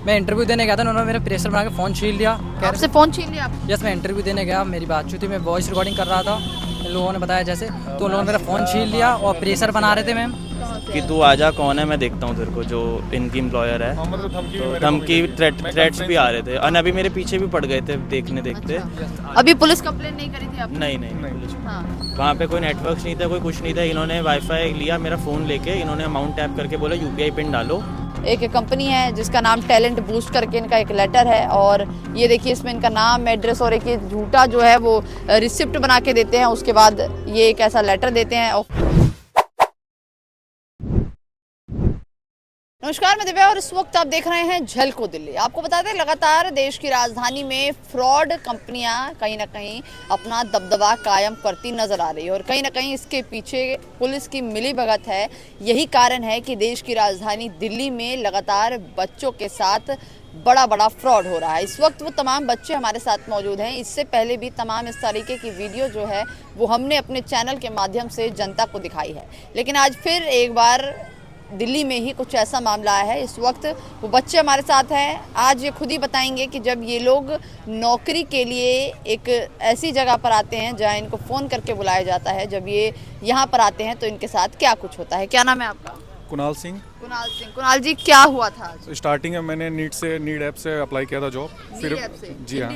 मैं इंटरव्यू देने गया था, उन्होंने मेरा प्रेशर बना के फ़ोन छीन लिया। आपसे फ़ोन छीन लिया आपने? यस, मैं इंटरव्यू देने गया, मेरी बातचीत थी, मैं वॉइस रिकॉर्डिंग कर रहा था, इन लोगों ने बताया जैसे, तो उन लोगों ने मेरा फ़ोन छीन लिया और प्रेशर बना रहे थे मैम कि तू आजा, कौन है, मैं देखता हूँ तेरे को, जो इनकी एम्प्लॉयर है। तो धमकी थ्रेट्स भी आ रहे थे और अभी मेरे पीछे भी पड़ गए थे देखने देखते। अभी पुलिस कंप्लेंट नहीं करी थी आपने? नहीं। हाँ। वहाँ पे कोई नेटवर्क नहीं था, कोई कुछ नहीं था। इन्होंने वाईफाई लिया, मेरा फ़ोन लेके इन्होंने अमाउंट टैप करके बोला यूपीआई पिन डालो। एक कंपनी है जिसका नाम टैलेंट बूस्ट करके इनका एक लेटर है, और ये देखिए इसमें इनका नाम, एड्रेस और एक ये झूठा जो है वो रिसिप्ट बना के देते हैं, उसके बाद ये एक ऐसा लेटर देते हैं। नमस्कार, मैं दिव्या और इस वक्त आप देख रहे हैं झलको दिल्ली। आपको बता दें, लगातार देश की राजधानी में फ्रॉड कंपनियां कहीं ना कहीं अपना दबदबा कायम करती नजर आ रही है, और कहीं ना कहीं इसके पीछे पुलिस की मिलीभगत है। यही कारण है कि देश की राजधानी दिल्ली में लगातार बच्चों के साथ बड़ा फ्रॉड हो रहा है। इस वक्त वो तमाम बच्चे हमारे साथ मौजूद हैं। इससे पहले भी तमाम इस तरीके की वीडियो जो है वो हमने अपने चैनल के माध्यम से जनता को दिखाई है, लेकिन आज फिर एक बार दिल्ली में ही कुछ ऐसा मामला है। इस वक्त वो बच्चे हमारे साथ हैं। आज ये खुद ही बताएंगे कि जब ये लोग नौकरी के लिए एक ऐसी जगह पर आते हैं जहां इनको फ़ोन करके बुलाया जाता है, जब ये यहाँ पर आते हैं तो इनके साथ क्या कुछ होता है। क्या नाम है आपका? कुणाल सिंह। कुणाल जी, क्या हुआ था आज? स्टार्टिंग में मैंने नीड ऐप से अप्लाई किया था जॉब। फिर जी हाँ,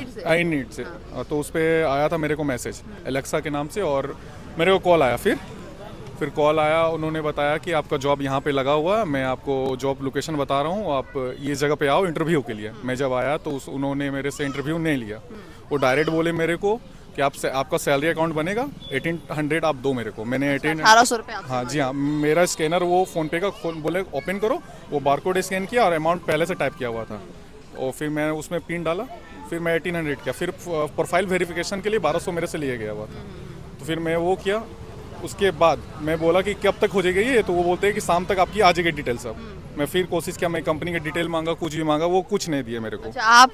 नीड से। तो उस पर आया था मेरे को मैसेज एलेक्सा के नाम से, और मेरे को कॉल आया। फिर कॉल आया, उन्होंने बताया कि आपका जॉब यहाँ पे लगा हुआ है, मैं आपको जॉब लोकेशन बता रहा हूँ, आप ये जगह पे आओ इंटरव्यू के लिए। मैं जब आया तो उन्होंने मेरे से इंटरव्यू नहीं लिया। वो डायरेक्ट बोले मेरे को कि आपका सैलरी अकाउंट बनेगा, 1800 आप दो मेरे को। मैंने 1800 रुपये। हाँ जी हाँ, मेरा स्कैनर वो फ़ोनपे का बोले ओपन करो, वो बारकोड स्कैन किया और अमाउंट पहले से टाइप किया हुआ था, और फिर मैं उसमें पिन डाला। फिर मैं 1800 किया। फिर प्रोफाइल वेरिफिकेशन के लिए 1200 मेरे से लिया गया हुआ था। तो फिर मैं वो किया। उसके बाद मैं बोला कि कब तक हो जाएगा ये, तो वो बोलते हैं कि शाम तक आपकी आ जाएगी डिटेल सब। मैं फिर कोशिश किया, मैं कंपनी की डिटेल मांगा, कुछ भी मांगा, वो कुछ नहीं दिया मेरे को। अच्छा, आप?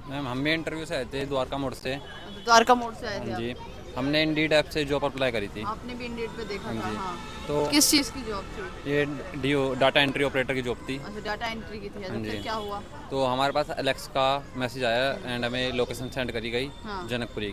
मैम हम भी इंटरव्यू से आए थे, द्वारका मोड़ से। द्वारका मोड़ से आए थे जी, हमने इंडीड ऐप से जॉब अप्लाई करी थी। आपने भी इंडीड पे देखा था? हाँ। तो किस चीज़ की जॉब थी? ये डाटा एंट्री ऑपरेटर की जॉब थी। अच्छा, डाटा एंट्री की थी। अच्छा, जी। फिर क्या हुआ? तो हमारे पास एलेक्स का मैसेज आया एंड हमें लोकेशन सेंड करी गई। हाँ। जनकपुरी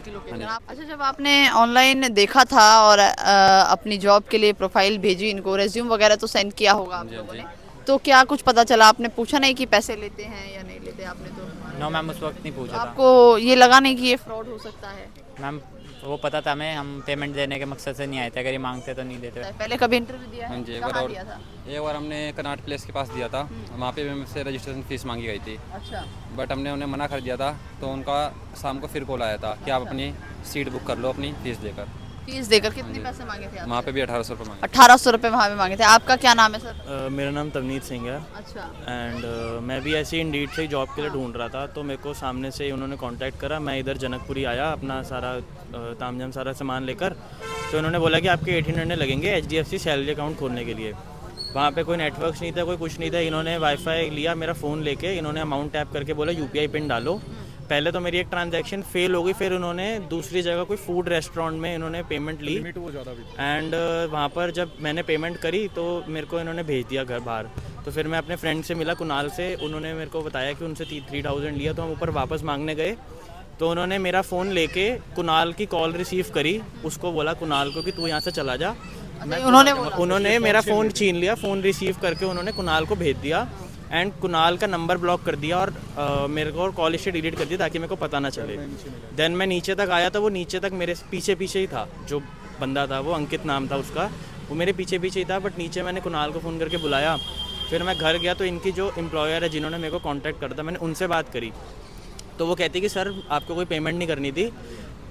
की लोकेशन। अच्छा, जब आपने ऑनलाइन देखा था और अपनी जॉब के लिए प्रोफाइल भेजी, इनको रेज्यूम वगैरह तो सेंड किया होगा आप लोगों ने, तो क्या कुछ पता चला? आपने पूछा नहीं कि पैसे लेते हैं या नहीं लेते? आपने तो नो मैम, उस वक्त नहीं पूछा था। आपको ये लगा नहीं कि ये फ्रॉड हो सकता है? मैम वो पता था हमें, हम पेमेंट देने के मकसद से नहीं आए थे, अगर ये मांगते तो नहीं देते। पहले कभी इंटरव्यू दिया है? हाँ जी, कहाँ दिया था? एक बार हमने कनाट प्लेस के पास दिया था, वहाँ पे हमसे रजिस्ट्रेशन फीस मांगी गई थी। अच्छा। बट हमने उन्हें मना कर दिया था, तो उनका शाम को फिर कॉल आया था कि आप अपनी सीट बुक कर लो अपनी फीस देकर। कितने पैसे मांगे थे? वहाँ पे भी 1800 रुपये मांगे। 1800 रुपये वहाँ पे मांगे थे। आपका क्या नाम है सर? मेरा नाम तवनीत सिंह है। अच्छा। एंड मैं भी ऐसे ही इंडीड से ही जॉब के लिए ढूंढ रहा था, तो मेरे को सामने से उन्होंने कांटेक्ट करा। मैं इधर जनकपुरी आया अपना सारा तामझाम सारा सामान लेकर, तो उन्होंने बोला कि आपके 1800 लगेंगे HDFC सैलरी अकाउंट खोलने के लिए। वहाँ पे कोई नेटवर्क नहीं था, कोई कुछ नहीं था। इन्होंने वाईफाई लिया, मेरा फ़ोन लेके इन्होंने अमाउंट टैप करके बोला यूपीआई पिन डालो। पहले तो मेरी एक ट्रांजैक्शन फेल हो गई, फिर उन्होंने दूसरी जगह कोई फूड रेस्टोरेंट में इन्होंने पेमेंट ली, एंड वहाँ पर जब मैंने पेमेंट करी तो मेरे को इन्होंने भेज दिया घर बाहर। तो फिर मैं अपने फ्रेंड से मिला, कुणाल से, उन्होंने मेरे को बताया कि उनसे 3000 लिया। तो हम ऊपर वापस मांगने गए, तो उन्होंने मेरा फ़ोन लेके कुणाल की कॉल रिसीव करी, उसको बोला कुणाल को कि तू यहाँ से चला जा। उन्होंने मेरा फ़ोन छीन लिया। फ़ोन रिसीव करके उन्होंने कुणाल को भेज दिया, एंड कुणाल का नंबर ब्लॉक कर दिया और मेरे को कॉल हिस्ट्री डिलीट कर दी ताकि मेरे को पता ना चले। देन मैं नीचे तक आया, तो वो नीचे तक मेरे पीछे ही था। जो बंदा था, वो अंकित नाम था उसका, वो मेरे पीछे ही था। बट नीचे मैंने कुणाल को फ़ोन करके बुलाया। फिर मैं घर गया, तो इनकी जो एम्प्लॉयर है जिन्होंने मेरे को कॉन्टैक्ट करा था, मैंने उनसे बात करी। तो वो कहती कि सर आपको कोई पेमेंट नहीं करनी थी,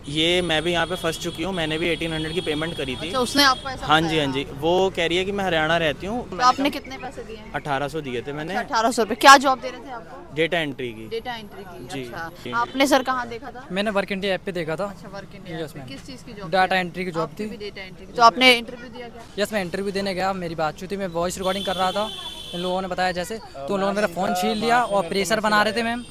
ये मैं भी यहाँ पे फंस चुकी हूँ, मैंने भी 1800 की पेमेंट करी थी। अच्छा, उसने आपको ऐसा हाँ जी। वो कह रही है कि मैं हरियाणा रहती हूँ। तो आपने कितने पैसे दिए? 1800 दिए थे मैंने। 1800 रुपये। क्या जॉब दे रहे थे आपको? डेटा एंट्री की। डेटा एंट्री की। जी। अच्छा, आपने सर कहाँ देखा था? मैंने वर्क इंडिया ऐप पे देखा था। अच्छा, वर्क इंडिया पे। किस चीज़ की जॉब? डाटा एंट्री की जॉब थी। Data entry. तो आपने इंटरव्यू दिया क्या? यस, मैं इंटरव्यू देने गया, मेरी बातचीत थी, मैं वॉइस रिकॉर्डिंग कर रहा था, इन लोगों ने बताया जैसे, तो उन लोगों ने मेरा फ़ोन छीन लिया और प्रेशर बना रहे थे मैम।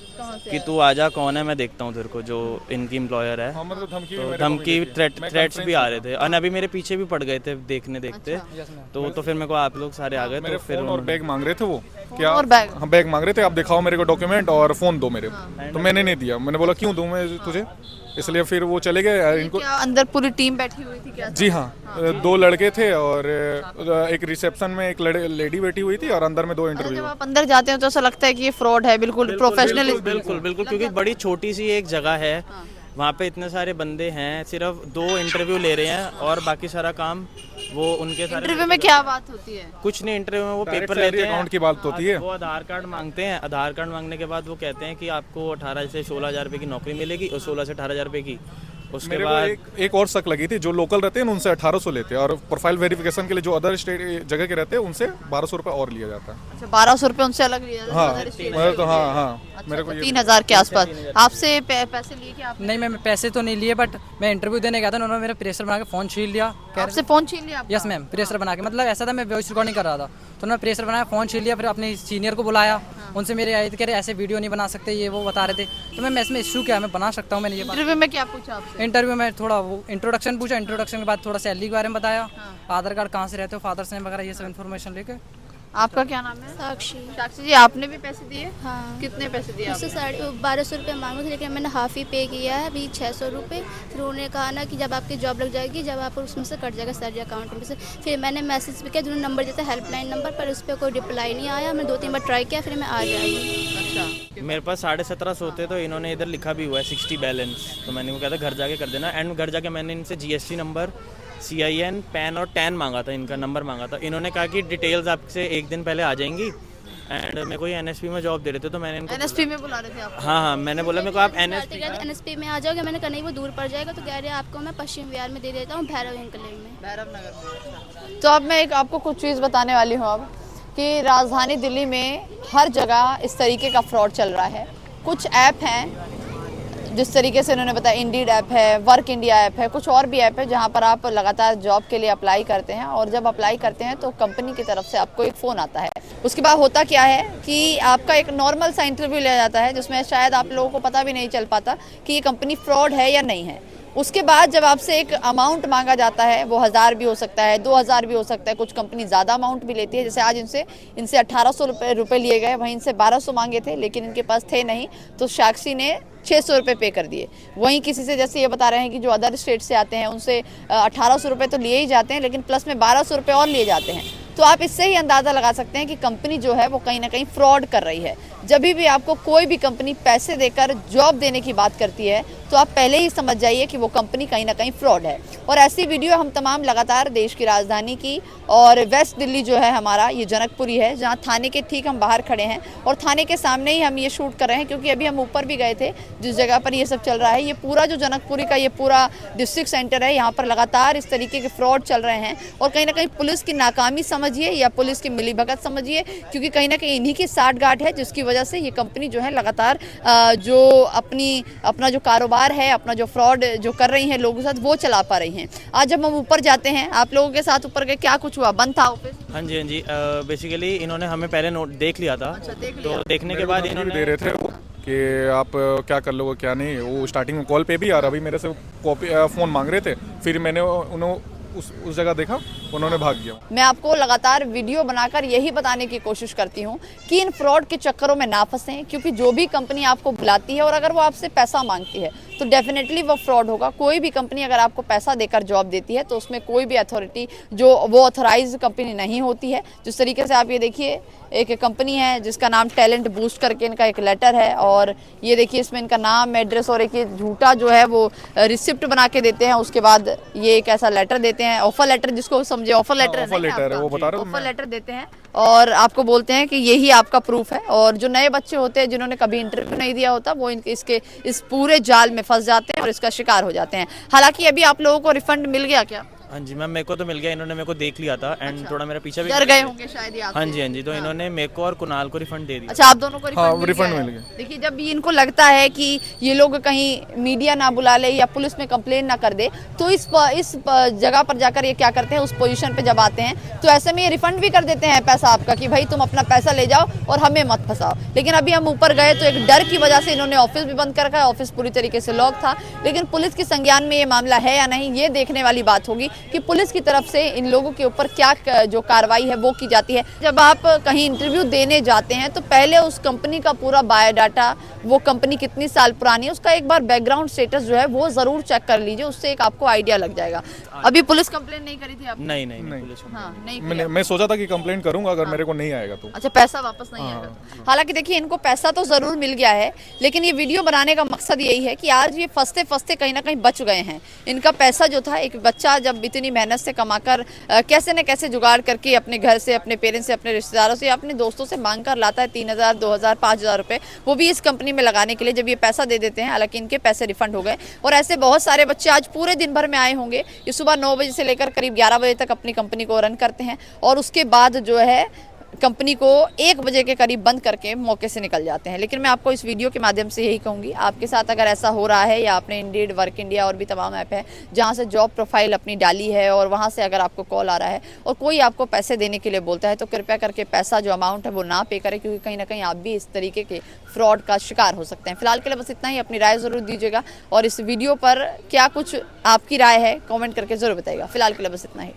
कि तू आजा, कौन है मैं देखता हूँ तेरे को, जो इनकी एम्प्लॉयर है। हाँ, मतलब धमकी तो मेरे को धमकी मिली थी। मैं थ्रेट्स भी आ रहे conference थे और अभी मेरे पीछे भी पड़ गए थे देखने देखते। तो फिर मेरे को आप लोग सारे आ गए, मेरे तो फिर फोन और बैग मांग रहे थे वो। क्या? और बैग? हाँ, बैग मांग रहे थे, आप दिखाओ मेरे को डॉक्यूमेंट और फोन दो मेरे। तो मैंने नहीं दिया, मैंने बोला क्यों दूं मैं तुझे, इसलिए फिर वो चले गए। इनको क्या अंदर पूरी टीम बैठी हुई थी क्या? जी हाँ, 2 लड़के थे और एक रिसेप्शन में एक लेडी बैठी हुई थी और अंदर में 2 जब इंटरव्यू। आप अंदर जाते हो तो ऐसा लगता है कि ये फ्रॉड है, बिल्कुल प्रोफेशनल। बिल्कुल बिल्कुल, क्योंकि बड़ी छोटी सी एक जगह है, वहाँ पे इतने सारे बंदे हैं, सिर्फ 2 इंटरव्यू ले रहे हैं और बाकी सारा काम वो उनके सारे। इंटरव्यू में क्या बात होती है? कुछ नहीं, इंटरव्यू में वो Direct पेपर salary लेते हैं, account की बात होती है। वो आधार कार्ड मांगते हैं, आधार कार्ड मांगने के बाद वो कहते हैं कि आपको 18 से 16 हज़ार रुपये की नौकरी मिलेगी और 16 से 18 हज़ार रुपये की। उसके मेरे को बाद एक और शक लगी थी, जो लोकल रहते हैं ना उनसे 1800 लेते हैं और प्रोफाइल वेरिफिकेशन के लिए जो अदर स्टेट जगह के रहते हैं उनसे 1200 रुपये और लिया जाता है। अच्छा, 1200 रुपये उनसे अलग लिया जाता है, हाँ, other state मैं से। तो हाँ हाँ अच्छा, मेरे को तो ये 3000 के आसपास आपसे पैसे लिए क्या आपने? नहीं, मैं पैसे तो नहीं लिए, बट मैं इंटरव्यू देने गया था, उन्होंने मेरा प्रेशर बना के फ़ोन छीन लिया। आपसे फोन छीन लिया आपका? यस मैम, प्रेशर बना के, मतलब ऐसा था मैं वॉइस रिकॉर्डिंग कर रहा था, तो उन्होंने प्रेशर बनाया, फ़ोन छीन लिया, फिर अपने सीनियर को बुलाया, उनसे मेरे आए थे, कह रहे ऐसे वीडियो नहीं बना सकते, ये वो बता रहे थे। तो मैं इसमें इशू क्या है, मैं बना सकता हूँ, मैंने ये इंटरव्यू में क्या पूछा आपसे? इंटरव्यू में थोड़ा वो इंट्रोडक्शन पूछा, इंट्रोडक्शन के बाद थोड़ा सैलरी के बारे में बताया, आधार कार्ड कहाँ से रहते हो, फादर्स नेम वगैरह, ये सब इन्फॉर्मेशन लेके। आपका क्या नाम है? साक्षी। साक्षी जी, आपने भी पैसे दिए? हाँ। कितने पैसे दिए मुझसे आपने? 1250 रुपये मांगे थे, लेकिन मैंने हाफ़ ही पे किया है अभी 600 रुपये। फिर उन्होंने कहा ना कि जब आपकी जॉब लग जाएगी, जब आप उसमें से कट जाएगा सैलरी अकाउंट में से। फिर मैंने मैसेज भी किया, जिन्होंने नंबर दिया था हेल्पलाइन नंबर पर, उस पर कोई रिप्लाई नहीं आया। मैं 2-3 बार ट्राई किया, फिर मैं आ जाऊँगी। अच्छा, मेरे पास 1750 होते, तो इन्होंने इधर लिखा भी हुआ है 60 बैलेंस। तो मैंने को कहा था घर जाके कर देना, एंड घर जाके मैंने इनसे GST नंबर, CIN, पैन और टैन मांगा था, इनका नंबर मांगा था। इन्होंने कहा कि डिटेल्स आपसे 1 दिन पहले आ जाएंगी, एंड मेरे को ये NSP में जॉब दे रहे थे, तो मैंने इनको NSP में बुला रहे थे आप? हाँ, मैंने बोला मेरे को आप NSP में आ जाओगे। मैंने कहा नहीं, वो दूर पड़ जाएगा, तो कह रहे हैं आपको मैं पश्चिम विहार में दे देता हूँ, भैरव एंकलेव में। भैरव नगर में। तो अब मैं एक आपको कुछ चीज़ बताने वाली हूँ अब, कि राजधानी दिल्ली में हर जगह इस तरीके का फ्रॉड चल रहा है। कुछ ऐप हैं जिस तरीके से उन्होंने बताया, इंडीड ऐप है, वर्क इंडिया ऐप है, कुछ और भी ऐप है जहां पर आप लगातार जॉब के लिए अप्लाई करते हैं, और जब अप्लाई करते हैं तो कंपनी की तरफ से आपको एक फ़ोन आता है। उसके बाद होता क्या है कि आपका एक नॉर्मल सा इंटरव्यू लिया जाता है, जिसमें शायद आप लोगों को पता भी नहीं चल पाता कि ये कंपनी फ्रॉड है या नहीं है। उसके बाद जब आपसे एक अमाउंट मांगा जाता है, वो 1000 भी हो सकता है, 2000 भी हो सकता है, कुछ कंपनी ज़्यादा अमाउंट भी लेती है। जैसे आज इनसे 1800 रुपये लिए गए, वहीं इनसे 1200 मांगे थे, लेकिन इनके पास थे नहीं, तो साक्षी ने 600 रुपये पे कर दिए। वहीं किसी से, जैसे ये बता रहे हैं कि जो अदर स्टेट से आते हैं, उनसे 1800 रुपये तो लिए ही जाते हैं, लेकिन प्लस में 1200 रुपये और लिए जाते हैं। तो आप इससे ही अंदाज़ा लगा सकते हैं कि कंपनी जो है वो कहीं ना कहीं फ्रॉड कर रही है। जब भी आपको कोई भी कंपनी पैसे देकर जॉब देने की बात करती है, तो आप पहले ही समझ जाइए कि वो कंपनी कहीं ना कहीं फ्रॉड है। और ऐसी वीडियो हम तमाम लगातार देश की राजधानी की, और वेस्ट दिल्ली जो है हमारा, ये जनकपुरी है, जहाँ थाने के ठीक हम बाहर खड़े हैं, और थाने के सामने ही हम ये शूट कर रहे हैं, क्योंकि अभी हम ऊपर भी गए थे जिस जगह पर ये सब चल रहा है। ये पूरा जो जनकपुरी का ये पूरा डिस्ट्रिक्ट सेंटर है, यहाँ पर लगातार इस तरीके के फ्रॉड चल रहे हैं। और कहीं ना कहीं पुलिस की नाकामी समझिए या पुलिस की मिलीभगत समझिए, क्योंकि कहीं ना कहीं इन्हीं की साठगांठ है, जिसकी वजह से ये कंपनी जो है लगातार जो अपना जो कारोबार है, अपना जो फ्रॉड जो कर रही हैं लोगों के साथ, वो चला पा रही हैं। आज जब हम ऊपर जाते हैं, आप लोगों के साथ ऊपर गए, क्या कुछ हुआ? बंद था ऑफिस? हाँ जी, बेसिकली इन्होंने हमें पहले नोट देख लिया था। अच्छा, देख तो लिया। देखने के बाद इन्होंने दे रहे थे वो कि आप क्या कर लोगे क्या नहीं। वो स्टार्टिंग में कॉल पे भी, और अभी मेरे से कॉपी फ़ोन मांग रहे थे। फिर मैंने उन्होंने उस जगह देखा, उन्होंने भाग गया। मैं आपको लगातार वीडियो बनाकर यही बताने की कोशिश करती हूँ कि इन फ्रॉड के चक्करों में ना फंसें, क्योंकि जो भी कंपनी आपको बुलाती है और अगर वो आपसे पैसा मांगती है तो डेफिनेटली वो फ्रॉड होगा। कोई भी कंपनी अगर आपको पैसा देकर जॉब देती है तो उसमें कोई भी अथॉरिटी, जो वो ऑथराइज कंपनी नहीं होती है। जिस तरीके से आप ये देखिए, एक कंपनी है जिसका नाम टैलेंट बूस्ट करके इनका एक लेटर है, और ये देखिए इसमें इनका नाम, एड्रेस और एक ये झूठा जो है वो रिसिप्ट बना के देते हैं। उसके बाद ये एक ऐसा लेटर देते हैं, ऑफर लेटर, जिसको समझे ऑफर लेटर है, ऑफर लेटर है, वो बता रहे हो। ऑफर लेटर देते हैं और आपको बोलते हैं कि यही आपका प्रूफ है। और जो नए बच्चे होते हैं जिन्होंने कभी इंटरव्यू नहीं दिया होता, वो इस पूरे जाल में फंस जाते हैं और इसका शिकार हो जाते हैं। हालांकि अभी आप लोगों को रिफंड मिल गया क्या? हाँ जी मैम, मेरे को तो मिल गया, इन्होंने मेरे को देख लिया था एंड थोड़ा मेरा पीछा भी डर गए होंगे शायद ये आपसे। हाँ जी, तो इन्होंने मेरे को और कुणाल को रिफंड दे दिया। अच्छा, आप दोनों को हाँ, रिफंड रिफंड मिल मिल गया है। गया। देखिए, जब भी इनको लगता है कि ये लोग कहीं मीडिया ना बुला ले या पुलिस में कंप्लेन ना कर दे, तो इस जगह पर जाकर ये क्या करते हैं, उस पोजीशन पे जब आते हैं तो ऐसे में ये रिफंड भी कर देते हैं पैसा आपका कि भाई तुम अपना पैसा ले जाओ और हमें मत फंसाओ। लेकिन अभी हम ऊपर गए तो एक डर की वजह से इन्होंने ऑफिस भी बंद कर रखा है, ऑफिस पूरी तरीके से लॉक था। लेकिन पुलिस के संज्ञान में ये मामला है या नहीं, ये देखने वाली बात होगी कि पुलिस की तरफ से इन लोगों के ऊपर क्या जो कार्रवाई है वो की जाती है। जब आप कहीं इंटरव्यू देने जाते हैं तो पहले उस कंपनी का पूरा बायोडाटा, वो कंपनी कितनी साल पुरानी है, उसका एक बार बैकग्राउंड स्टेटस जो है वो जरूर चेक कर लीजिए, उससे एक आपको आइडिया लग जाएगा। अभी पुलिस कंप्लेन नहीं करी थी आपने? नहीं नहीं। पुलिस में। हाँ, नहीं किया। मैं सोचा था कि कंप्लेन करूंगा अगर मेरे को नहीं आएगा तो। अच्छा, पैसा वापस नहीं आएगा तो। हालांकि देखिए, इनको पैसा तो जरूर मिल गया है, लेकिन ये वीडियो बनाने का मकसद यही है कि आज ये फंसते फंसते कहीं ना कहीं बच गए हैं। इनका पैसा जो था, एक बच्चा जब इतनी मेहनत से कमाकर कैसे न कैसे जुगाड़ करके अपने घर से, अपने पेरेंट्स से, अपने रिश्तेदारों से या अपने दोस्तों से मांग कर लाता है 3,000, 2,000, 5,000 रुपए, वो भी इस कंपनी में लगाने के लिए। जब ये पैसा दे देते हैं, हालांकि इनके पैसे रिफंड हो गए, और ऐसे बहुत सारे बच्चे आज पूरे दिन भर में आए होंगे। ये सुबह 9 बजे से लेकर करीब 11 बजे तक अपनी कंपनी को रन करते हैं और उसके बाद जो है कंपनी को 1 बजे के करीब बंद करके मौके से निकल जाते हैं। लेकिन मैं आपको इस वीडियो के माध्यम से यही कहूँगी, आपके साथ अगर ऐसा हो रहा है या आपने इंडीड, वर्क इंडिया और भी तमाम ऐप है जहाँ से जॉब प्रोफाइल अपनी डाली है और वहाँ से अगर आपको कॉल आ रहा है और कोई आपको पैसे देने के लिए बोलता है, तो कृपया करके पैसा जो अमाउंट है वो ना पे करें, क्योंकि कहीं ना कहीं आप भी इस तरीके के फ्रॉड का शिकार हो सकते हैं। फिलहाल के लिए बस इतना ही। अपनी राय ज़रूर दीजिएगा और इस वीडियो पर क्या कुछ आपकी राय है कॉमेंट करके ज़रूर बताइएगा। फिलहाल के लिए बस इतना ही।